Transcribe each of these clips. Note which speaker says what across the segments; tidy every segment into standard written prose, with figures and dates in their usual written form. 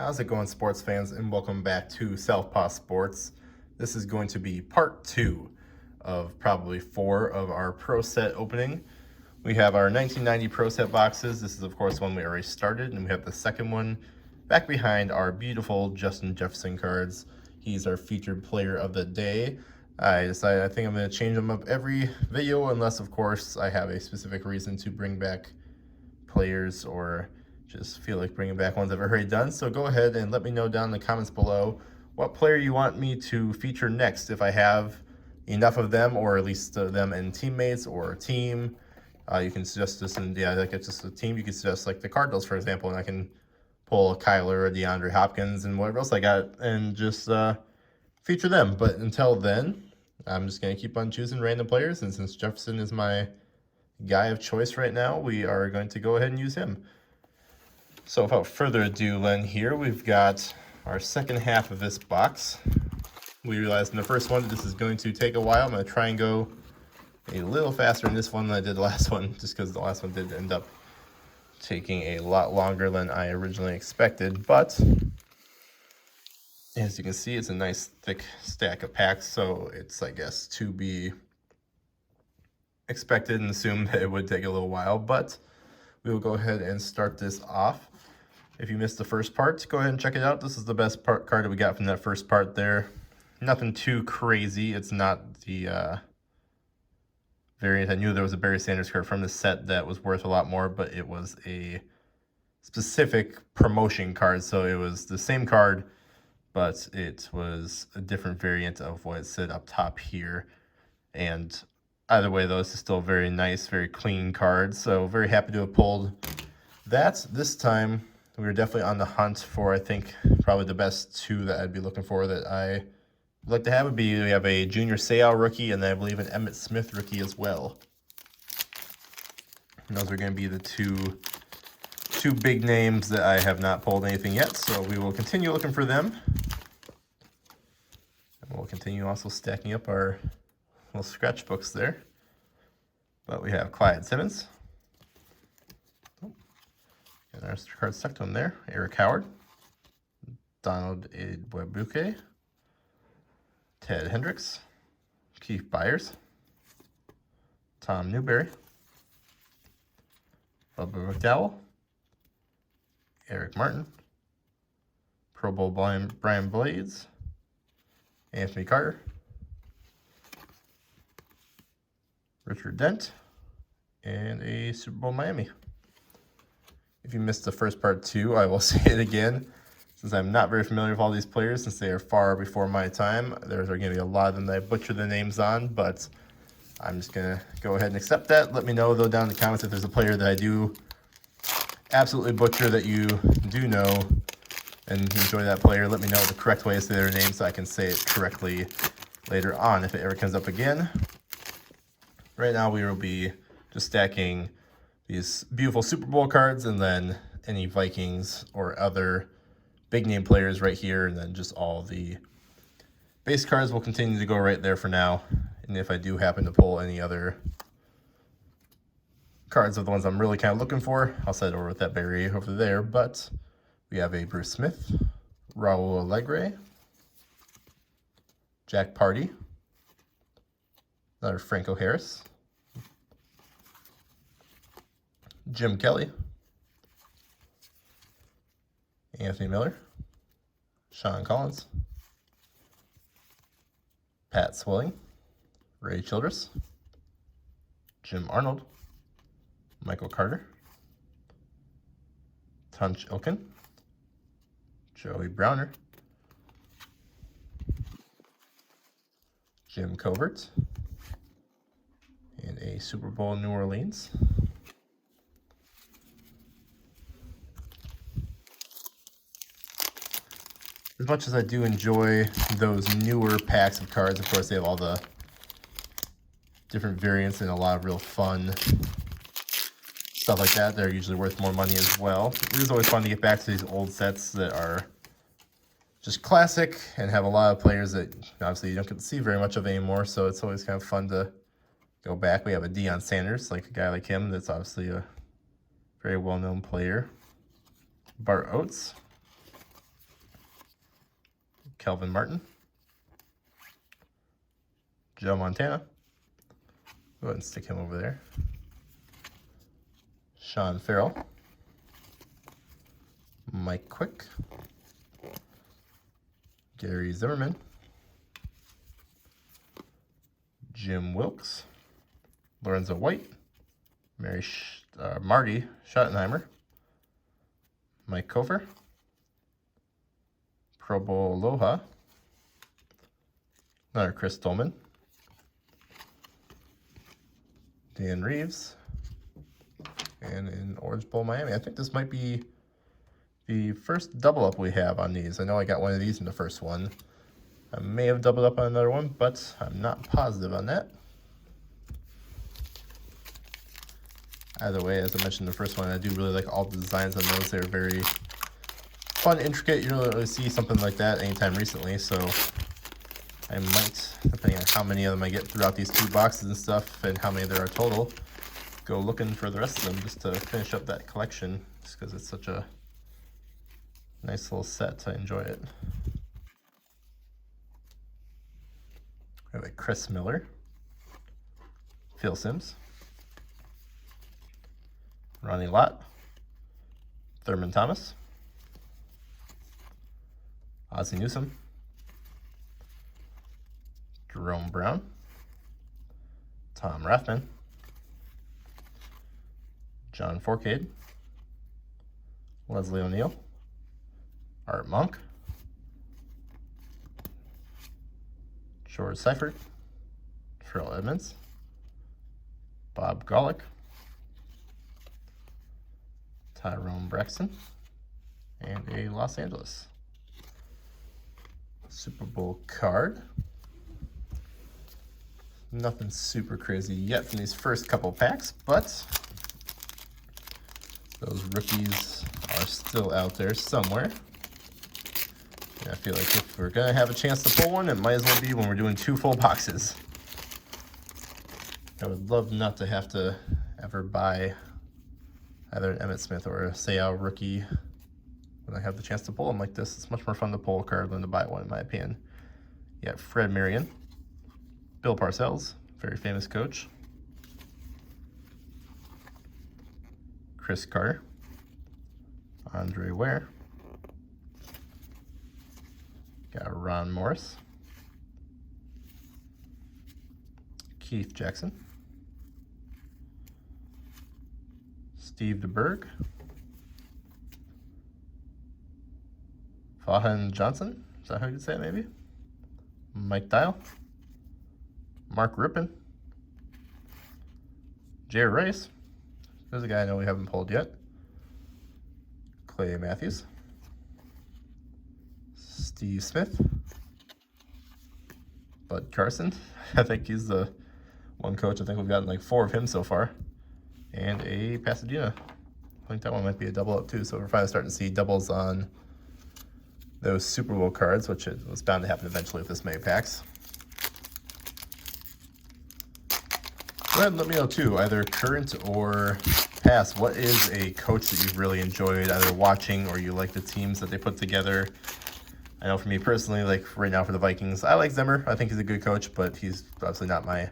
Speaker 1: How's it going, sports fans, and welcome back to Southpaw Sports. This is going to be part 2 of probably 4 of our Pro Set opening. We have our 1990 Pro Set boxes. This is, of course, one we already started, and we have the second one back behind our beautiful Justin Jefferson cards. He's our featured player of the day. I decided I think I'm going to change them up every video, unless, of course, I have a specific reason to bring back players or just feel like bringing back ones I've already done. So go ahead and let me know down in the comments below what player you want me to feature next, if I have enough of them, or at least them and teammates or a team. You can suggest this, and yeah, like it's just a team. You can suggest like the Cardinals, for example, and I can pull a Kyler or DeAndre Hopkins and whatever else I got and just feature them. But until then, I'm just going to keep on choosing random players, and since Jefferson is my guy of choice right now, we are going to go ahead and use him. So without further ado, Len, here we've got our second half of this box. We realized in the first one this is going to take a while. I'm going to try and go a little faster in this one than I did the last one, just because the last one did end up taking a lot longer than I originally expected. But as you can see, it's a nice thick stack of packs, so it's, I guess, to be expected and assumed that it would take a little while. But we will go ahead and start this off. If you missed the first part, go ahead and check it out. This is the best card that we got from that first part there. Nothing too crazy. It's not the variant. I knew there was a Barry Sanders card from the set that was worth a lot more, but it was a specific promotion card. So it was the same card, but it was a different variant of what it said up top here. And either way, though, this is still a very nice, very clean card. So very happy to have pulled that. This time, we were definitely on the hunt for, I think, probably the best 2 that I'd be looking for that I would like to have. We have a Junior Seau rookie, and then I believe an Emmitt Smith rookie as well. And those are going to be the two big names that I have not pulled anything yet. So we will continue looking for them. And we'll continue also stacking up our little scratch books there. But we have Clyde Simmons. And our card stuck to him there. Eric Howard. Donald Edwabuke. Ted Hendricks. Keith Byers. Tom Newberry. Bubba McDowell. Eric Martin. Pro Bowl Brian Blades. Anthony Carter. Richard Dent, and a Super Bowl Miami. If you missed the first part too, I will say it again. Since I'm not very familiar with all these players, since they are far before my time, there's going to be a lot of them that I butcher the names on, but I'm just going to go ahead and accept that. Let me know, though, down in the comments if there's a player that I do absolutely butcher that you do know and enjoy that player. Let me know the correct way to say their name so I can say it correctly later on if it ever comes up again. Right now, we will be just stacking these beautiful Super Bowl cards and then any Vikings or other big name players right here, and then just all the base cards will continue to go right there for now. And if I do happen to pull any other cards of the ones I'm really kind of looking for, I'll set it over with that Barry over there. But we have a Bruce Smith, Raul Allegre, Jack Party, another Franco Harris, Jim Kelly, Anthony Miller, Sean Collins, Pat Swilling, Ray Childress, Jim Arnold, Michael Carter, Tunch Ilkin, Joey Browner, Jim Covert, and a Super Bowl New Orleans. As much as I do enjoy those newer packs of cards, of course, they have all the different variants and a lot of real fun stuff like that. They're usually worth more money as well. It is always fun to get back to these old sets that are just classic and have a lot of players that obviously you don't get to see very much of anymore, so it's always kind of fun to go back. We have a Deion Sanders, like a guy like him that's obviously a very well-known player. Bart Oates, Kelvin Martin. Joe Montana. Go ahead and stick him over there. Sean Farrell. Mike Quick. Gary Zimmerman. Jim Wilkes. Lorenzo White. Marty Schottenheimer. Mike Kofer. Probo Aloha. Another Chris Tolman. Dan Reeves. And in Orange Bowl, Miami. I think this might be the first double up we have on these. I know I got one of these in the first one. I may have doubled up on another one, but I'm not positive on that. Either way, as I mentioned in the first one, I do really like all the designs on those. They're very fun, intricate. You don't really see something like that anytime recently, so I might, depending on how many of them I get throughout these 2 boxes and stuff and how many there are total, go looking for the rest of them just to finish up that collection, just because it's such a nice little set. I enjoy it. We have a Chris Miller, Phil Simms, Ronnie Lott, Thurman Thomas, Ozzie Newsome, Jerome Brown, Tom Rathman, John Forcade, Leslie O'Neill, Art Monk, George Seifert, Terrell Edmonds, Bob Golick, Tyrone Braxton, and a Los Angeles Super Bowl card. Nothing super crazy yet from these first couple packs, but those rookies are still out there somewhere. And I feel like if we're going to have a chance to pull one, it might as well be when we're doing 2 full boxes. I would love not to have to ever buy either an Emmitt Smith or a Seau rookie when I have the chance to pull them like this. It's much more fun to pull a card than to buy one, in my opinion. You got Fred Marion, Bill Parcells, very famous coach, Chris Carter, Andre Ware, got Ron Morris, Keith Jackson, Steve DeBerg, Fahan Johnson, is that how you'd say it maybe? Mike Dial, Mark Rippon, Jerry Rice, there's a guy I know we haven't pulled yet, Clay Matthews, Steve Smith, Bud Carson, I think he's the one coach, I think we've gotten like 4 of him so far, and a Pasadena. I think that one might be a double up too, so we're finally starting to see doubles on those Super Bowl cards, which it was bound to happen eventually with this many packs. Go ahead and let me know too, either current or past, what is a coach that you've really enjoyed either watching or you like the teams that they put together? I know for me personally, like right now for the Vikings, I like Zimmer. I think he's a good coach, but he's obviously not my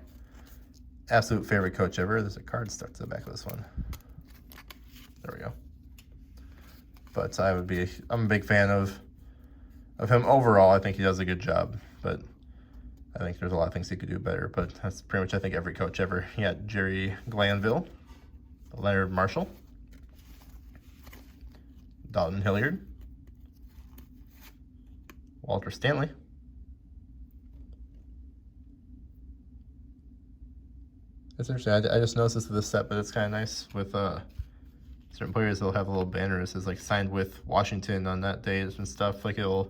Speaker 1: absolute favorite coach ever. There's a card stuck to the back of this one. There we go. But I'm a big fan of him overall. I think he does a good job, but I think there's a lot of things he could do better. But that's pretty much, I think, every coach ever. You got Jerry Glanville, Leonard Marshall, Dalton Hilliard, Walter Stanley, it's interesting. I just noticed this with this set, but it's kind of nice with certain players. They'll have a little banner that says like signed with Washington on that day and stuff. Like it'll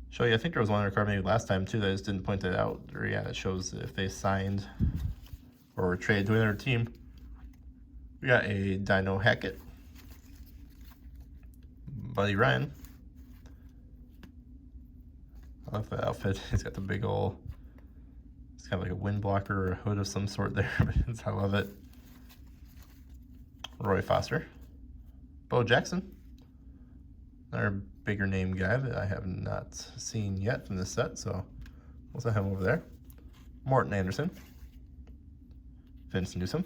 Speaker 1: show you. I think there was one on our card maybe last time too that I just didn't point that out. Or yeah, it shows if they signed or were traded to another team. We got a Dino Hackett, Buddy Ryan. I love that outfit. He's got the big old, it's kind of like a wind blocker or a hood of some sort there, but I love it. Roy Foster, Bo Jackson, another bigger name guy that I have not seen yet from this set, so we'll set him over there. Morton Anderson, Vince Newsom,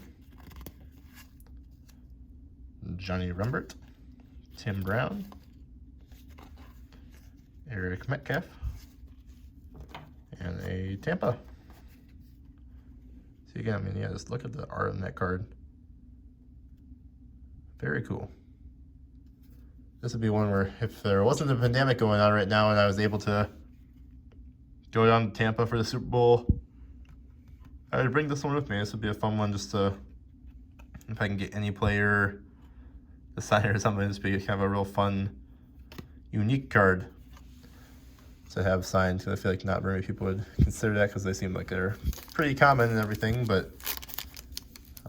Speaker 1: Johnny Rembert, Tim Brown, Eric Metcalf, and a Tampa. See again, I mean, yeah, just look at the art on that card. Very cool. This would be one where if there wasn't a pandemic going on right now and I was able to go down to Tampa for the Super Bowl, I would bring this one with me. This would be a fun one just to, if I can get any player to sign it or something, just be kind of a real fun, unique card to have signed. Because I feel like not very many people would consider that because they seem like they're pretty common and everything, but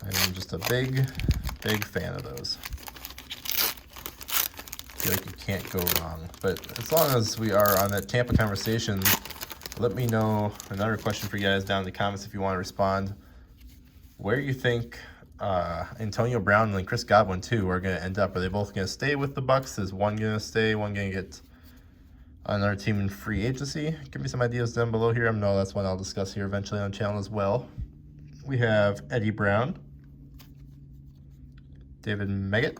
Speaker 1: I'm just a big fan of those. I feel like you can't go wrong. But as long as we are on that Tampa conversation, let me know another question for you guys down in the comments if you want to respond. Where you think Antonio Brown and Chris Godwin too are going to end up? Are they both going to stay with the Bucs? Is one going to stay? One going to get another team in free agency? Give me some ideas down below here. I know that's one I'll discuss here eventually on the channel as well. We have Eddie Brown, David Meggett,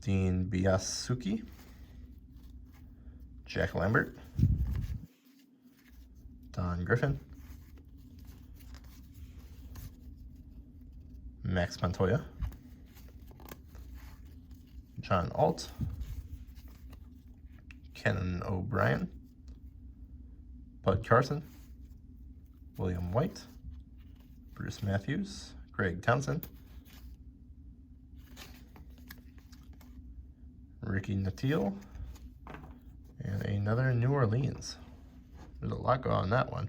Speaker 1: Dean Biasuki, Jack Lambert, Don Griffin, Max Montoya, John Alt, Kenan O'Brien, Bud Carson, William White, Bruce Matthews, Greg Townsend, Ricky Nattiel, and another New Orleans. There's a lot going on in that one.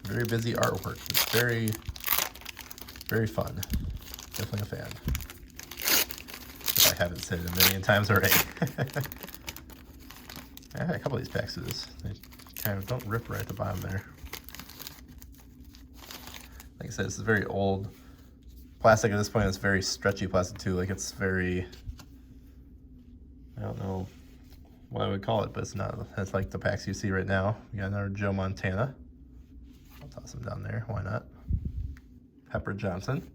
Speaker 1: Very busy artwork. It's very fun. Definitely a fan. If I haven't said it a million times already. I had a couple of these packs of this. They kind of don't rip right at the bottom there. Like I said, this is very old plastic at this point. It's very stretchy plastic too. Like it's very, I don't know what I would call it, but it's not. It's like the packs you see right now. We got another Joe Montana. I'll toss him down there. Why not? Pepper Johnson.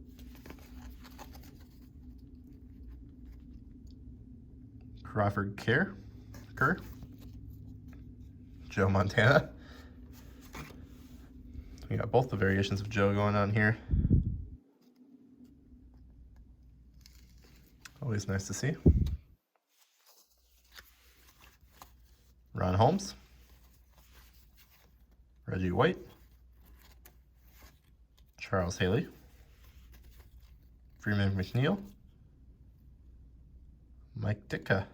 Speaker 1: Crawford Kerr. Joe Montana. We got both the variations of Joe going on here. Always nice to see. Ron Holmes. Reggie White. Charles Haley. Freeman McNeil. Mike Ditka.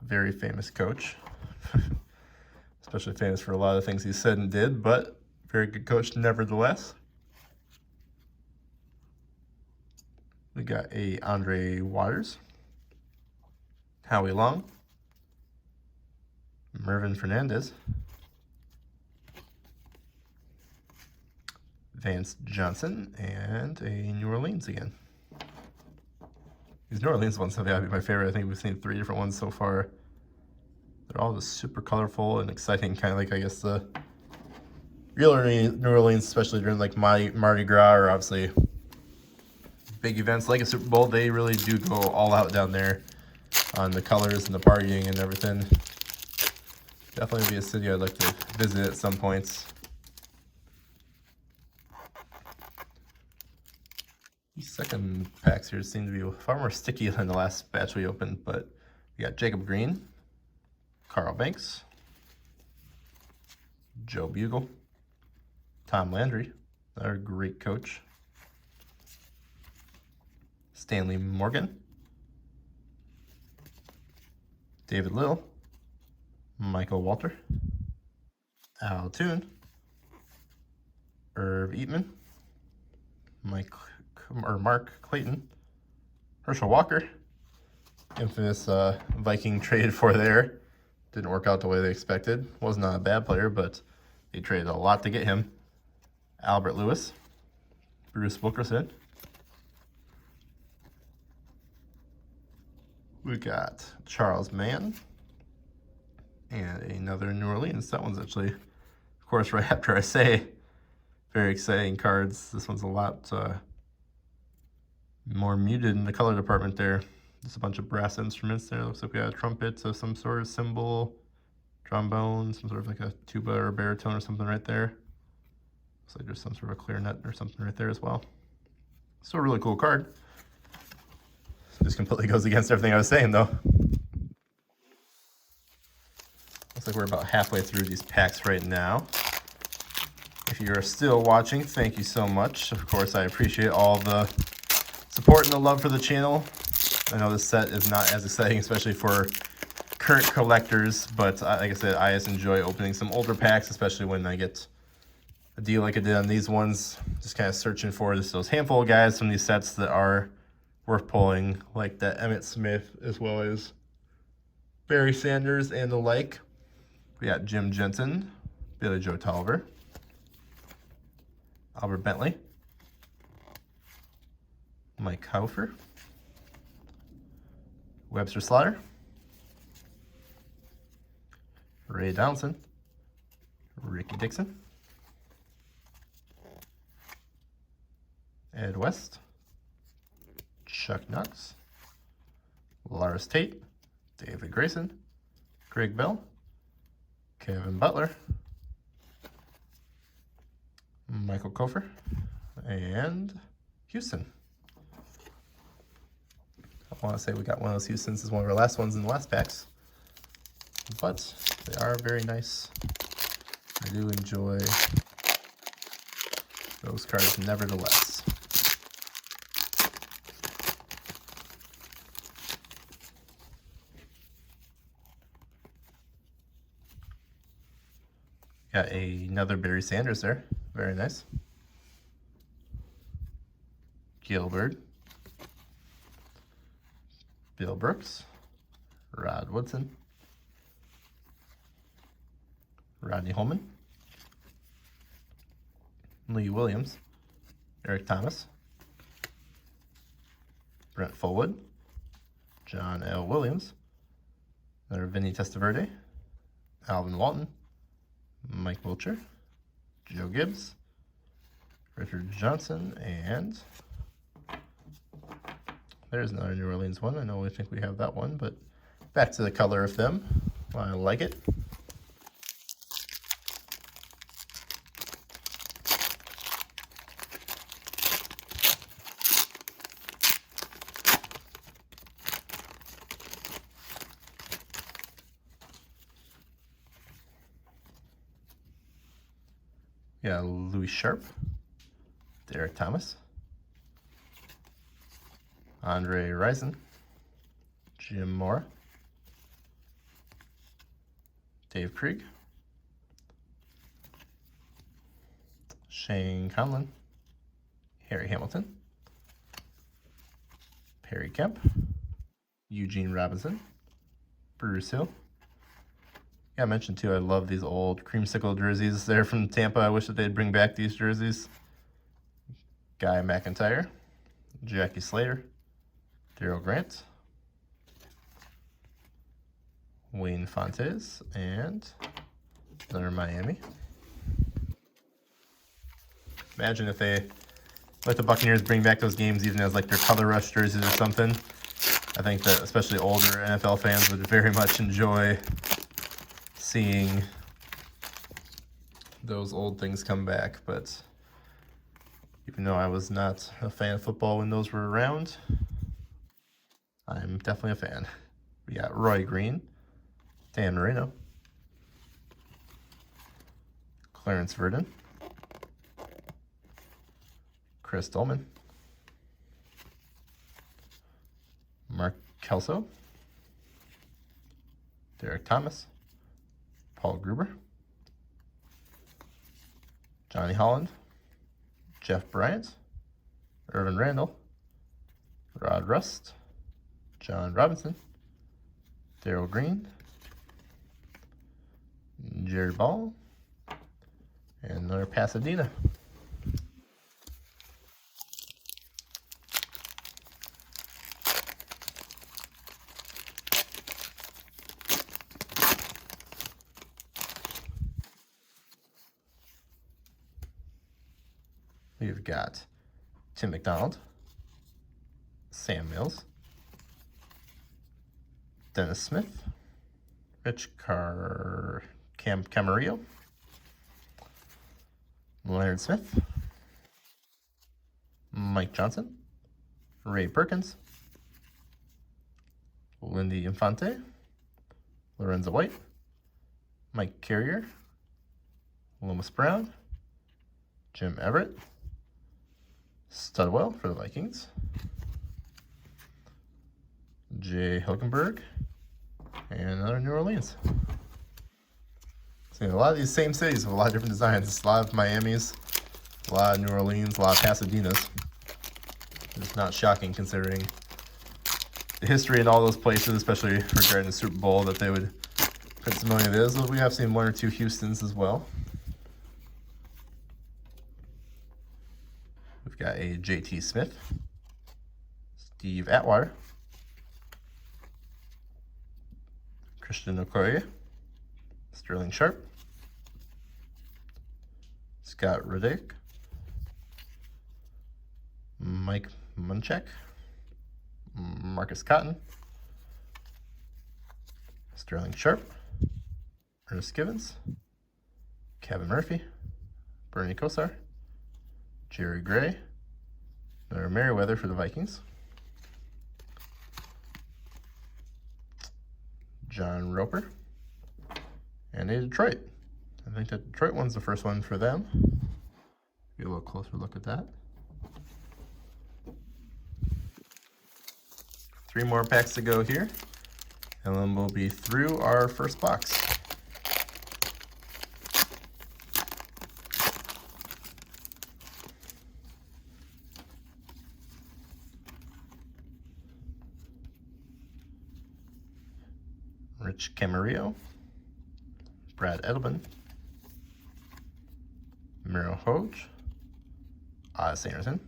Speaker 1: Very famous coach. Especially famous for a lot of things he said and did, but very good coach nevertheless. We got a Andre Waters, Howie Long, Mervin Fernandez, Vance Johnson, and a New Orleans again. These New Orleans ones have got to be my favorite. I think we've seen 3 different ones so far. They're all just super colorful and exciting, kind of like, I guess, the real New Orleans, especially during like Mardi Gras or obviously big events like a Super Bowl. They really do go all out down there on the colors and the partying and everything. Definitely be a city I'd like to visit at some points. These second packs here seem to be far more sticky than the last batch we opened, but we got Jacob Green, Carl Banks, Joe Bugle, Tom Landry, another great coach, Stanley Morgan, David Little, Michael Walter, Al Toon, Irv Eatman, Mark Clayton, Herschel Walker, infamous Viking traded for there. Didn't work out the way they expected. Was not a bad player, but they traded a lot to get him. Albert Lewis, Bruce Wilkerson. We got Charles Mann, and another New Orleans. That one's actually, of course, right after I say, very exciting cards. This one's a lot more muted in the color department there. Just a bunch of brass instruments there. Looks like we got a trumpet of some sort of cymbal, trombone, some sort of like a tuba or baritone or something right there. Looks like there's some sort of clarinet or something right there as well. Still a really cool card. Just completely goes against everything I was saying though. Looks like we're about halfway through these packs right now. If you are still watching, thank you so much. Of course, I appreciate all the support and the love for the channel. I know this set is not as exciting, especially for current collectors, but like I said, I just enjoy opening some older packs, especially when I get a deal like I did on these ones. Just kind of searching for those handful of guys from these sets that are worth pulling, like that Emmitt Smith, as well as Barry Sanders and the like. We got Jim Jensen, Billy Joe Tolliver, Albert Bentley, Mike Hofer, Webster Slaughter, Ray Donaldson, Ricky Dixon, Ed West, Chuck Knox, Lars Tate, David Grayson, Greg Bell, Kevin Butler, Michael Kofer, and Houston. I want to say we got one of those Houstons as one of our last ones in the last packs, but they are very nice. I do enjoy those cards nevertheless. Got another Barry Sanders there. Very nice. Gilbert. Bill Brooks. Rod Woodson. Rodney Holman. Lee Williams. Eric Thomas. Brent Fullwood. John L. Williams. Another Vinny Testaverde. Alvin Walton. Mike Wilcher, Joe Gibbs, Richard Johnson, and there's another New Orleans one. I know we think we have that one, but back to the color of them. I like it. Yeah, Louis Sharp, Derek Thomas, Andre Rison, Jim Mora, Dave Krieg, Shane Conlon, Harry Hamilton, Perry Kemp, Eugene Robinson, Bruce Hill. Yeah, I mentioned too, I love these old creamsicle jerseys there from Tampa. I wish that they'd bring back these jerseys. Guy McIntyre, Jackie Slater, Daryl Grant, Wayne Fontes, and another Miami. Imagine if they let the Buccaneers bring back those games even as like their color rush jerseys or something. I think that especially older NFL fans would very much enjoy seeing those old things come back. But even though I was not a fan of football when those were around, I'm definitely a fan. We got Roy Green, Dan Marino, Clarence Verdon, Chris Dolman, Mark Kelso, Derek Thomas, Paul Gruber, Johnny Holland, Jeff Bryant, Irvin Randall, Rod Rust, John Robinson, Darryl Green, Jared Ball, and another Pasadena. We've got Tim McDonald, Sam Mills, Dennis Smith, Camarillo, Leonard Smith, Mike Johnson, Ray Perkins, Lindy Infante, Lorenzo White, Mike Carrier, Loomis Brown, Jim Everett, Studwell for the Vikings, Jay Hilgenberg, and another New Orleans. So a lot of these same cities with a lot of different designs. A lot of Miamis, a lot of New Orleans, a lot of Pasadenas. It's not shocking considering the history in all those places, especially regarding the Super Bowl, that they would print so many of those. We have seen one or two Houstons as well. We've got a JT Smith, Steve Atwater, Christian Okoye, Sterling Sharp, Scott Ruddick, Mike Munchak, Marcus Cotton, Sterling Sharp, Ernest Givens, Kevin Murphy, Bernie Kosar, Jerry Gray, or Merriweather for the Vikings, John Roper, and a Detroit. I think that Detroit one's the first one for them. Get a little closer look at that. 3 more packs to go here, and then we'll be through our first box. Rich Camarillo, Brad Edelman, Miro Hoge, Oz Anderson.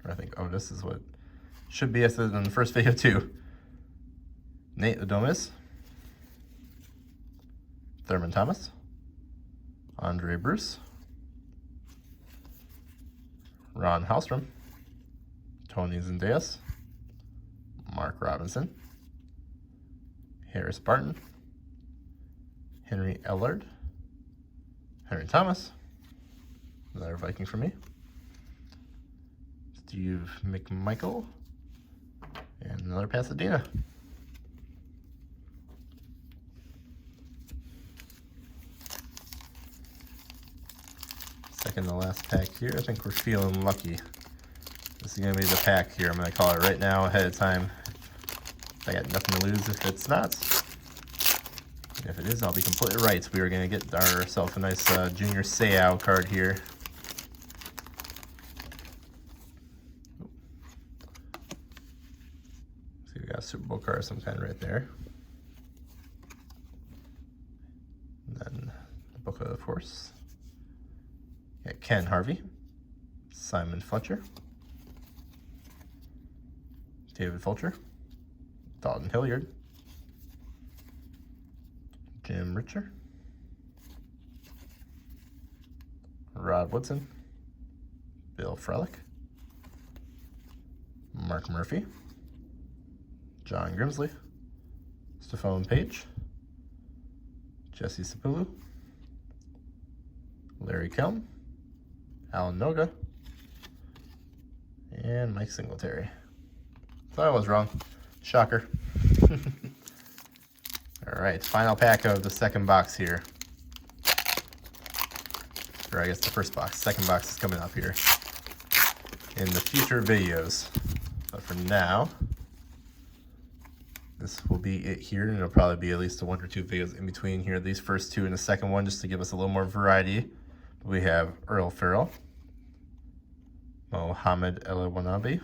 Speaker 1: I think Otis is what should be listed in the first video too. Nate Adomis, Thurman Thomas, Andre Bruce, Ron Hallstrom, Tony Zendejas, Mark Robinson, Harris Barton, Henry Ellard, Henry Thomas, another Viking for me, Steve McMichael, and another Pasadena. Second to last pack here. I think we're feeling lucky. This is going to be the pack here. I'm going to call it right now ahead of time. I got nothing to lose if it's not. If it is, I'll be completely right. We are going to get ourselves a nice Junior Seau card here. See, we got a Super Bowl card of some kind right there. And then the Book of the Force. Got Ken Harvey, Simon Fletcher, David Fulcher, Dalton Hilliard, Jim Richer, Rod Woodson, Bill Frelick, Mark Murphy, John Grimsley, Stephone Page, Jesse Sapulu, Larry Kelm, Alan Noga, and Mike Singletary. Thought I was wrong. Shocker. All right, final pack of the second box here. Or I guess the first box. Second box is coming up here in the future videos. But for now, this will be it here, and it'll probably be at least 1 or 2 videos in between here. These first 2 and the second one, just to give us a little more variety. We have Earl Farrell, Mohamed El-Wanabi,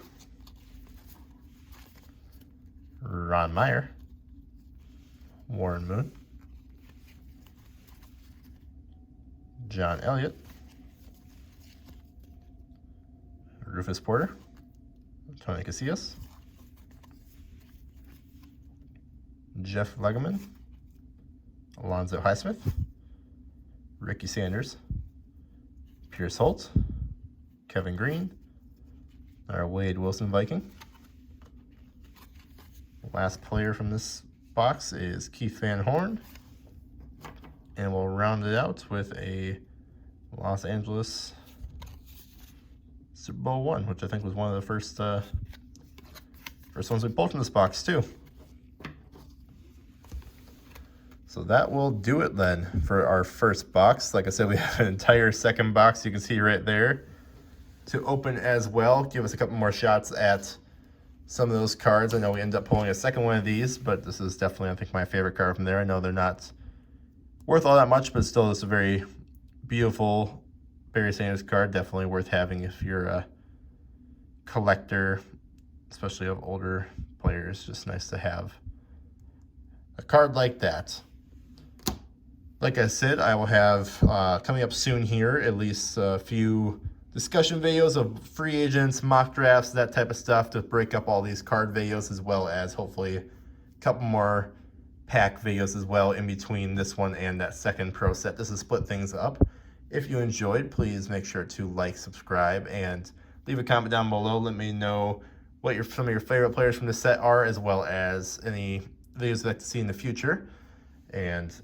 Speaker 1: Ron Meyer, Warren Moon, John Elliott, Rufus Porter, Tony Casillas, Jeff Legerman, Alonzo Highsmith, Ricky Sanders, Pierce Holt, Kevin Green. Our Wade Wilson Viking. Last player from this box is Keith Van Horn. And we'll round it out with a Los Angeles Super Bowl I, which I think was one of the first ones we pulled from this box too. So that will do it then for our first box. Like I said, we have an entire second box you can see right there to open as well. Give us a couple more shots at some of those cards. I know we end up pulling a second one of these, but this is definitely, I think, my favorite card from there. I know they're not worth all that much, but still, it's a very beautiful Barry Sanders card. Definitely worth having if you're a collector, especially of older players. Just nice to have a card like that. Like I said, I will have coming up soon here at least a few discussion videos of free agents, mock drafts, that type of stuff to break up all these card videos, as well as hopefully a couple more pack videos as well in between this one and that second pro set. This is split things up. If you enjoyed, please make sure to like, subscribe, and leave a comment down below. Let me know what some of your favorite players from the set are, as well as any videos you'd like to see in the future. And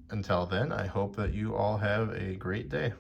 Speaker 1: until then, I hope that you all have a great day.